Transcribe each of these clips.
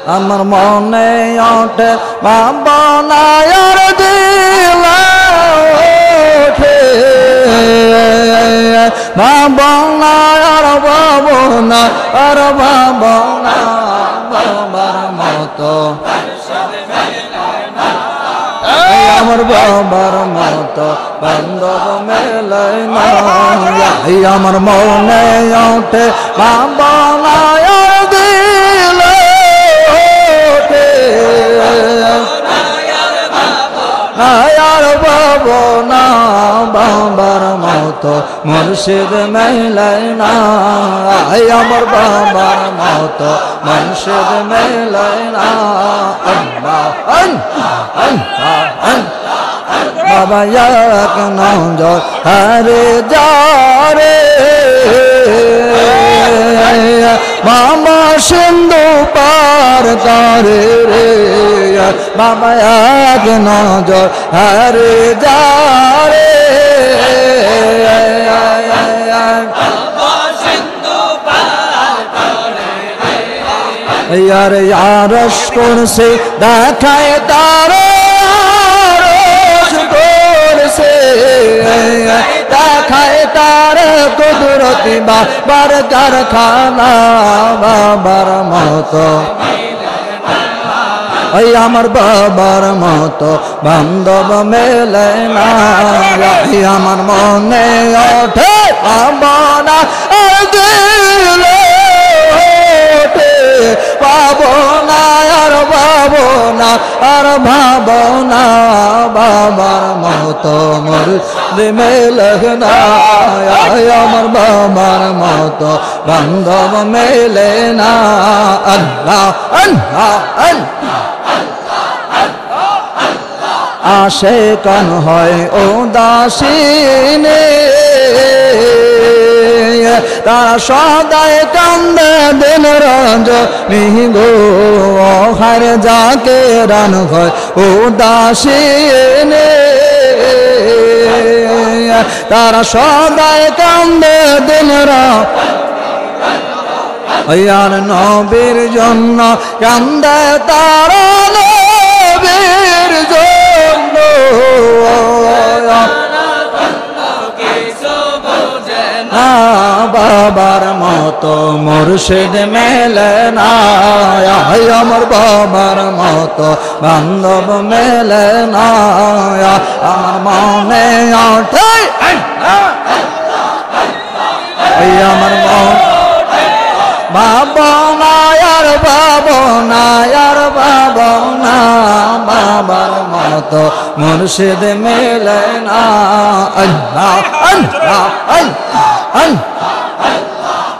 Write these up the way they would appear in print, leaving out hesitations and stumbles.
আমার মনে ওঠে ভাবনার দিল ওঠে ভাবনা আর ভাবনা আর ভাবনা বাবার মতো আমার বাবার মতো বান্ধব মেলে না আমার মনে ওঠে ভাবনার দিল ওঠে আর বাবো না বাবার মতো মুর্শিদ মেলে না আমার বাবার মতো মুর্শিদ মেলে না বাবা এক নজর হরে যারে মামা সিন্ধু পার করে রে বাবা এক নজর হরে যারে यार यारश से देखाए तारे से देखाए तारे कुदरती बाबर कारखाना बाबर मतो আমার বাবার মতো বান্ধব মেলে না আমার মনে ওঠে ভাবনা দিল পাবো না আর পাবো না আর ভাবো না বাবার মতো মুর্শিদ মেলে না আমার বাবার মতো বান্ধব মেলে না আল্লাহ আল্লাহ আল্লাহ आशे कन है उदासीने तारा सदाय कांदे दिन रंजनी गो हर जाके रन है उदासीने तारा सदाय कांदे दिन यार नबीर जन्न कांदे तारा नबीर जन्न बाबार मतो मुर्शिद मेले ना আমার বাবার মতো বান্ধব মেলে না আমার মনে ওঠে আমার মন ভাবনা আর ভাবনা আর ভাবনা বাবার মতো মুর্শিদ মেলে না আল্লাহ আল্লাহ আল্লাহ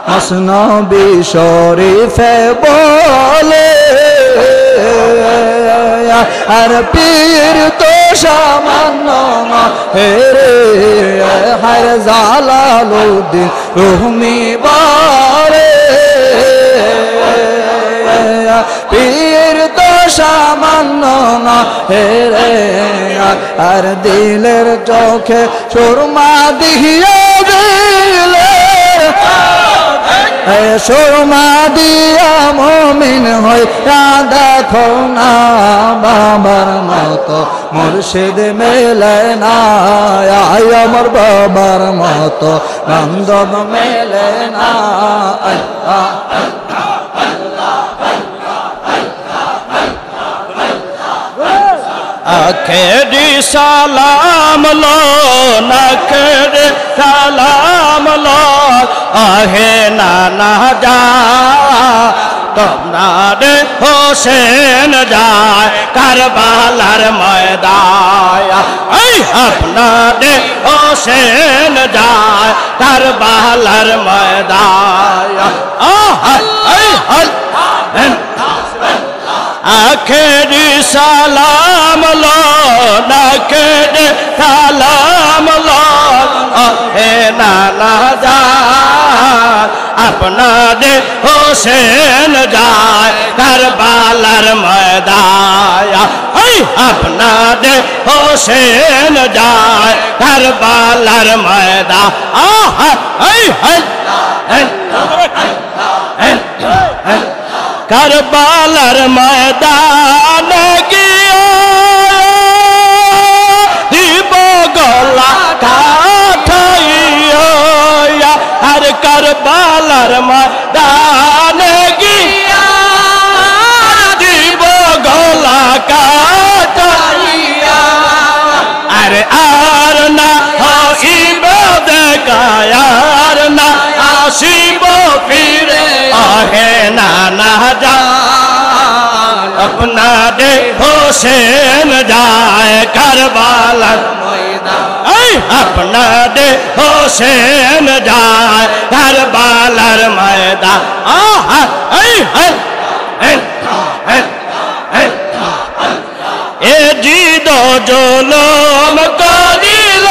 মসনবী শরীফে বলে আর পীর তো সামান্য হেরে হর জালালুদ্দিন রুমি বারে পীর তো সামান্য না হেরে আর দিলের চোখে সুরমা দিয়ে দিলে সুরমা দিয়া মুমিন হইয়া দেখো না বাবার মতো মুর্শিদ মেলে না আমার বাবার মতো বান্ধব মেলে না আখেরি সালাম লো নখেরি সালাম লো আহে নানা যা তোমরা রে হোসেন যায় কারবালার ময়দান আপনাদের হোসেন যায় কারবালার ময়দান আখেরি সালাম লো নখেরি সালাম লো হে নানা যান আপনাদের হোসেন যায় কারবালার ময়দান আপনাদের হোসেন যায় কারবালার ময়দান কারবালার ময়দানে গিয়া দিব গলা কাটাইয়া আর কারবালার ময়দানে গিয়া দিব গলা কাটাইয়া আরে আর না হইব দেখায় আর না আসিব ফিরে আহে না না জান अपना दे हुसैन जाए करबलार मैदान अपना दे हुसैन जाए करबलार मैदान ए जिदो जुलुम करिल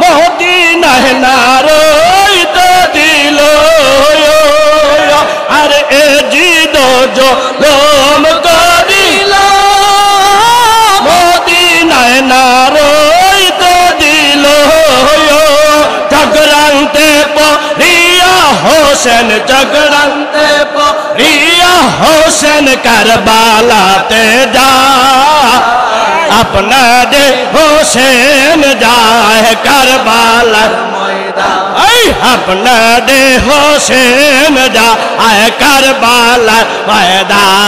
मदीना ना रोइते दिल अरे ए जिदो जुलुम करिल मदीना ना रोइते दिल चक्रांते परिया हुसैन चक्रांते परिया हुसैन करबलाते जा अपना दे हुसैन जाए करबलार मैदान अपना दे हुसैन जाए करबलार मैदान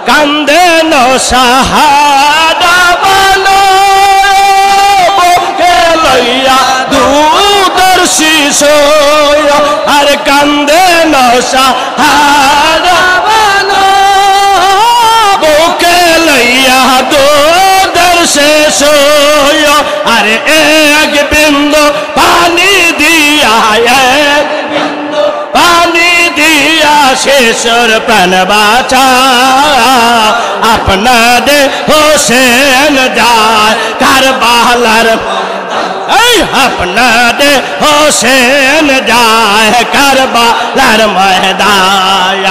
कांदे नो शहादा बनो बुके लैया दूरदर्शी सोया हर कांदे नो शहादा बनो बुके लैया दूरदर्शी सोया अरे एक बिंदु पानी दिया एक बिंदु पानी दिया शेषर प्राण बाचा अपना दे हुसैन जाए करबलार अपना दे हुसैन जाए करबलार मैदान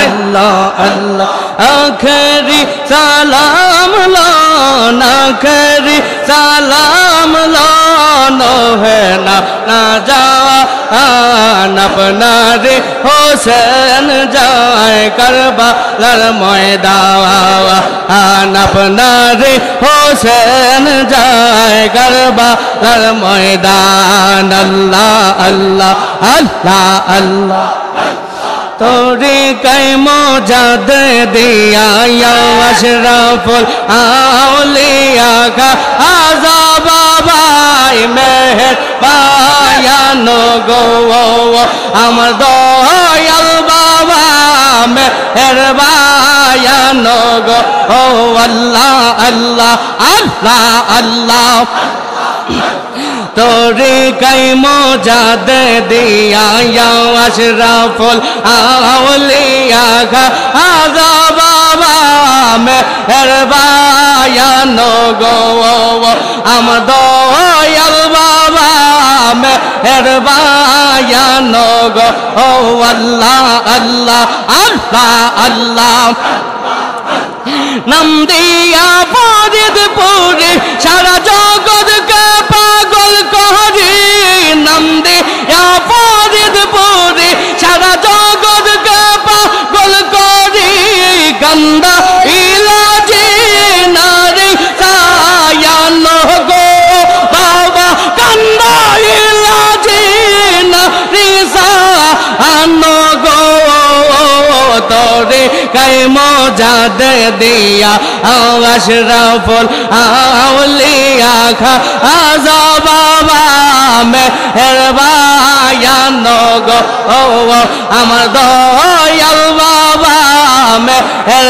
अल्लाह अल्लाह आखिरी सलाम लो आखिरी सलाम लो है ना जा अपना रे हुसैन जाए करबलार मैदान अपना रे हुसैन जाए करबलार मैदान अल्लाह अल्लाह अल्लाह अल्लाह तोरी कई मोजाद दिया या अशरफुल औलिया का आजा बाबा मेहर बायानो गो अमर दयाल बाबा मेहर बायानो गो अल्लाह अल्लाह अल्लाह अल्लाह तोरी कई मोजाद दिया या अशरफुल औलिया का आजा बाबा मेहर बायानो गो अमर दयाल बाबा मेहर बायानो गो अल्लाह अल्लाह अल्लाह अल्लाह नाम दिया फरीदपुरी सारा जगत के पागल करी नाम दिया फरीदपुरी सारा जगत के पागल करी गंदा इलाजी नारी सायानो गो बाबा गंदा इलाजी नारी सायानो गो तोरे कई मोजाद दिया अशरफुल औलिया का आजा बाबा मेहर बायानो गो अमर दयाल बाबा मेहर